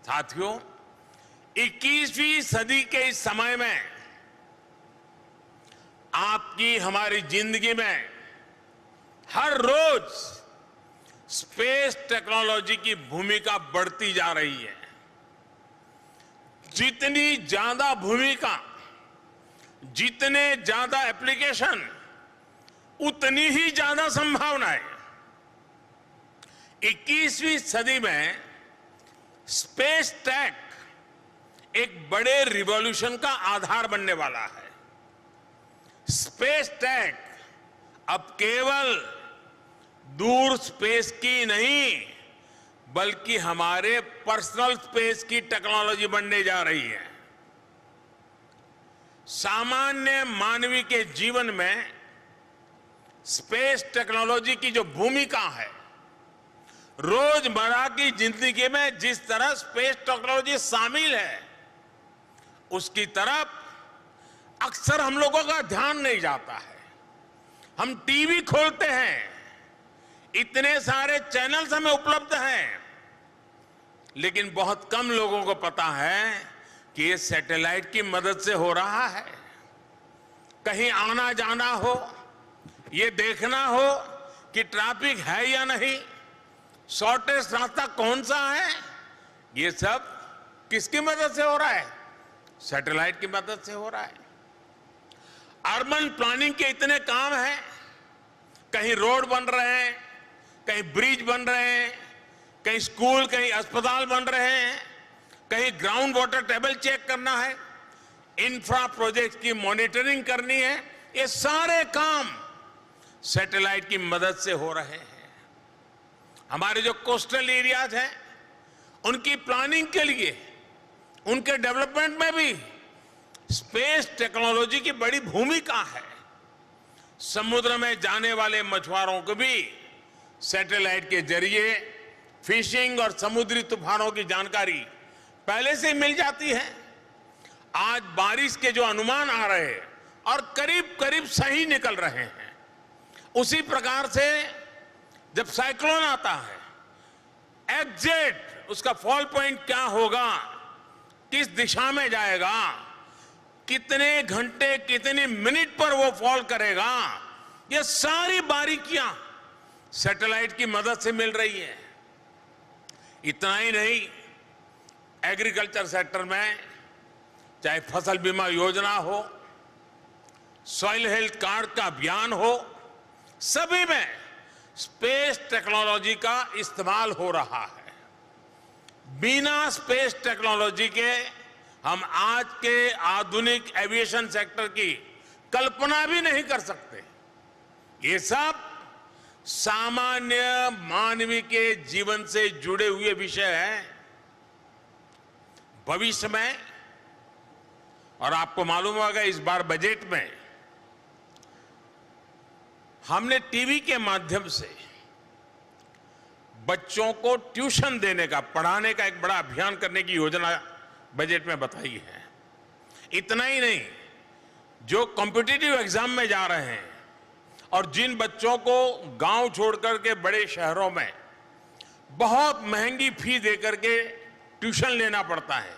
साथियों, 21वीं सदी के इस समय में आपकी हमारी जिंदगी में हर रोज स्पेस टेक्नोलॉजी की भूमिका बढ़ती जा रही है। जितनी ज्यादा भूमिका, जितने ज्यादा एप्लीकेशन, उतनी ही ज्यादा संभावनाएं। 21वीं सदी में स्पेस टेक एक बड़े रिवॉल्यूशन का आधार बनने वाला है। स्पेस टेक अब केवल दूर स्पेस की नहीं, बल्कि हमारे पर्सनल स्पेस की टेक्नोलॉजी बनने जा रही है। सामान्य मानवीय के जीवन में स्पेस टेक्नोलॉजी की जो भूमिका है, रोजमर्रा की जिंदगी में जिस तरह स्पेस टेक्नोलॉजी शामिल है, उसकी तरफ अक्सर हम लोगों का ध्यान नहीं जाता है। हम टीवी खोलते हैं, इतने सारे चैनल्स हमें उपलब्ध हैं, लेकिन बहुत कम लोगों को पता है कि ये सैटेलाइट की मदद से हो रहा है। कहीं आना जाना हो, ये देखना हो कि ट्रैफिक है या नहीं, शॉर्टेस्ट रास्ता कौन सा है, ये सब किसकी मदद से हो रहा है? सैटेलाइट की मदद से हो रहा है। अर्बन प्लानिंग के इतने काम हैं, कहीं रोड बन रहे हैं, कहीं ब्रिज बन रहे हैं, कहीं स्कूल, कहीं अस्पताल बन रहे हैं, कहीं ग्राउंड वाटर टेबल चेक करना है, इंफ्रा प्रोजेक्ट की मॉनिटरिंग करनी है। ये सारे काम सैटेलाइट की मदद से हो रहे हैं। हमारे जो कोस्टल एरियाज हैं, उनकी प्लानिंग के लिए, उनके डेवलपमेंट में भी स्पेस टेक्नोलॉजी की बड़ी भूमिका है। समुद्र में जाने वाले मछुआरों को भी सैटेलाइट के जरिए फिशिंग और समुद्री तूफानों की जानकारी पहले से ही मिल जाती है। आज बारिश के जो अनुमान आ रहे हैं और करीब करीब सही निकल रहे हैं, उसी प्रकार से जब साइक्लोन आता है, एग्जैक्ट उसका फॉल पॉइंट क्या होगा, किस दिशा में जाएगा, कितने घंटे, कितने मिनट पर वो फॉल करेगा, ये सारी बारीकियां सैटेलाइट की मदद से मिल रही है। इतना ही नहीं, एग्रीकल्चर सेक्टर में चाहे फसल बीमा योजना हो, सॉइल हेल्थ कार्ड का अभियान हो, सभी में स्पेस टेक्नोलॉजी का इस्तेमाल हो रहा है। बिना स्पेस टेक्नोलॉजी के हम आज के आधुनिक एविएशन सेक्टर की कल्पना भी नहीं कर सकते। ये सब सामान्य मानवीय के जीवन से जुड़े हुए विषय हैं। भविष्य में, और आपको मालूम होगा, इस बार बजट में हमने टीवी के माध्यम से बच्चों को ट्यूशन देने का, पढ़ाने का एक बड़ा अभियान करने की योजना बजट में बताई है। इतना ही नहीं, जो कॉम्पिटिटिव एग्जाम में जा रहे हैं और जिन बच्चों को गांव छोड़कर के बड़े शहरों में बहुत महंगी फी देकर के ट्यूशन लेना पड़ता है,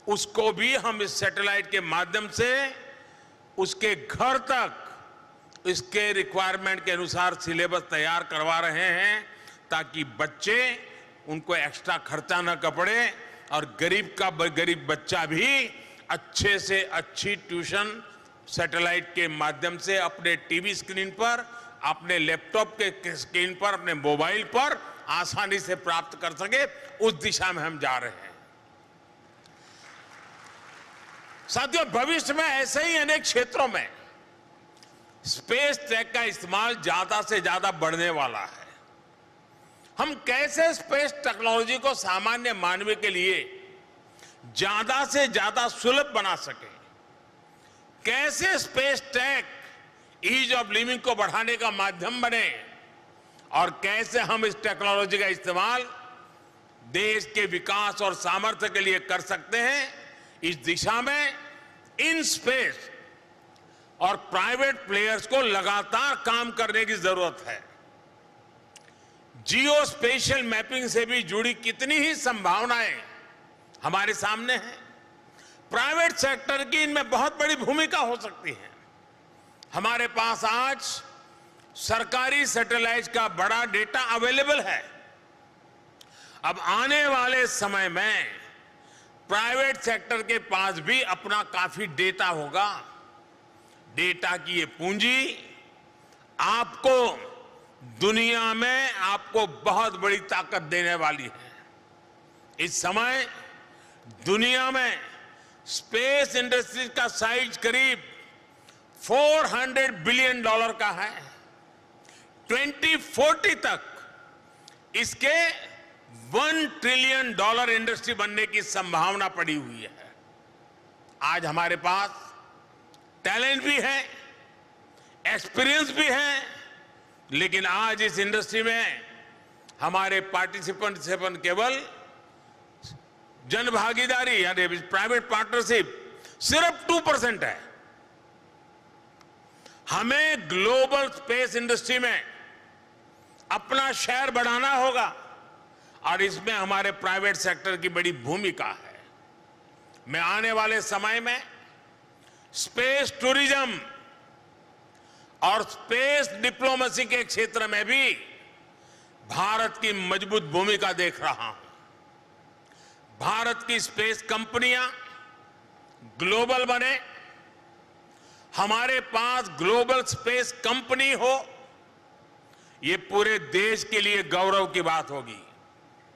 उसको भी हम इस सैटेलाइट के माध्यम से उसके घर तक इसके रिक्वायरमेंट के अनुसार सिलेबस तैयार करवा रहे हैं, ताकि बच्चे, उनको एक्स्ट्रा खर्चा न पड़े और गरीब का गरीब बच्चा भी अच्छे से अच्छी ट्यूशन सैटेलाइट के माध्यम से अपने टीवी स्क्रीन पर, अपने लैपटॉप के स्क्रीन पर, अपने मोबाइल पर आसानी से प्राप्त कर सके। उस दिशा में हम जा रहे हैं। साथियों, भविष्य में ऐसे ही अनेक क्षेत्रों में स्पेस टेक का इस्तेमाल ज्यादा से ज्यादा बढ़ने वाला है। हम कैसे स्पेस टेक्नोलॉजी को सामान्य मानवीय के लिए ज्यादा से ज्यादा सुलभ बना सके, कैसे space tech ease of living को बढ़ाने का माध्यम बने, और कैसे हम इस टेक्नोलॉजी का इस्तेमाल देश के विकास और सामर्थ्य के लिए कर सकते हैं, इस दिशा में इन स्पेस और प्राइवेट प्लेयर्स को लगातार काम करने की जरूरत है। जियो स्पेशियल मैपिंग से भी जुड़ी कितनी ही संभावनाएं हमारे सामने है। प्राइवेट सेक्टर की इनमें बहुत बड़ी भूमिका हो सकती है। हमारे पास आज सरकारी सैटेलाइट का बड़ा डेटा अवेलेबल है। अब आने वाले समय में प्राइवेट सेक्टर के पास भी अपना काफी डेटा होगा। डेटा की ये पूंजी आपको दुनिया में आपको बहुत बड़ी ताकत देने वाली है। इस समय दुनिया में स्पेस इंडस्ट्री का साइज करीब $400 बिलियन का है। 2040 तक इसके $1 ट्रिलियन इंडस्ट्री बनने की संभावना पड़ी हुई है। आज हमारे पास टैलेंट भी है, एक्सपीरियंस भी है, लेकिन आज इस इंडस्ट्री में हमारे पार्टिसिपेंट केवल जन भागीदारी यानी प्राइवेट पार्टनरशिप सिर्फ 2% है। हमें ग्लोबल स्पेस इंडस्ट्री में अपना शेयर बढ़ाना होगा और इसमें हमारे प्राइवेट सेक्टर की बड़ी भूमिका है। मैं आने वाले समय में स्पेस टूरिज्म और स्पेस डिप्लोमेसी के क्षेत्र में भी भारत की मजबूत भूमिका देख रहा हूं। भारत की स्पेस कंपनियां ग्लोबल बने, हमारे पास ग्लोबल स्पेस कंपनी हो, ये पूरे देश के लिए गौरव की बात होगी।